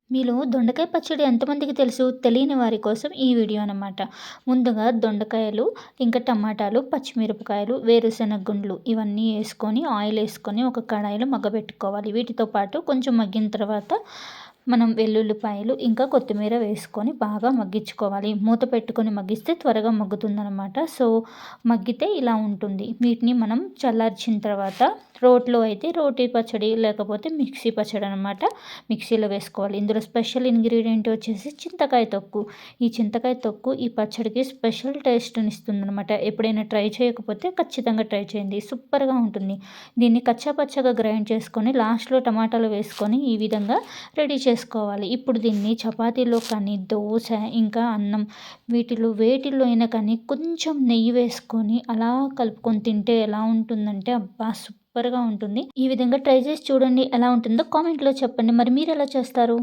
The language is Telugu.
మీలో దొండకాయ పచ్చడి ఎంతమందికి తెలుసు? తెలియని వారి కోసం ఈ వీడియో అనమాట. ముందుగా దొండకాయలు, ఇంకా టమాటాలు, పచ్చిమిరపకాయలు, వేరుశెనగ గుండ్లు ఇవన్నీ యేసుకొని ఆయిలేసుకొని ఒక కడాయిలో మగ్గబెట్టుకోవాలి. వీటితో పాటు కొంచెం మగ్గిన తర్వాత మనం వెల్లుల్లిపాయలు, ఇంకా కొత్తిమీర వేసుకొని బాగా మగ్గించుకోవాలి. మూత పెట్టుకొని మగ్గిస్తే త్వరగా మగ్గుతుందనమాట. సో, మగ్గితే ఇలా ఉంటుంది. వీటిని మనం చల్లార్చిన తర్వాత రోట్లో అయితే రోటి పచ్చడి లేకపోతే మిక్సీ పచ్చడి అనమాట. మిక్సీలో వేసుకోవాలి. ఇందులో స్పెషల్ ఇంగ్రీడియంట్ వచ్చేసి చింతకాయ తొక్కు. ఈ చింతకాయ తొక్కు ఈ పచ్చడికి స్పెషల్ టేస్ట్‌ని ఇస్తుందనమాట. ఎప్పుడైనా ట్రై చేయకపోతే ఖచ్చితంగా ట్రై చేయండి. సూపర్‌గా ఉంటుంది. దీన్ని కచ్చా పచ్చాగా గ్రైండ్ చేసుకొని లాస్ట్‌లో టమాటాలు వేసుకొని ఈ విధంగా రెడీ చేసుకోవాలి. ఇప్పుడు దీన్ని చపాతీలో కానీ, దోస ఇంకా అన్నం వేటిల్లో అయినా కానీ కొంచెం నెయ్యి వేసుకొని అలా కలుపుకొని తింటే ఎలా ఉంటుందంటే అబ్బా! సూపర్‌గా ఉంటుంది. ఈ విధంగా ట్రై చేసి చూడండి. ఎలా ఉంటుందో కామెంట్‌లో చెప్పండి. మరి మీరెలా చేస్తారు?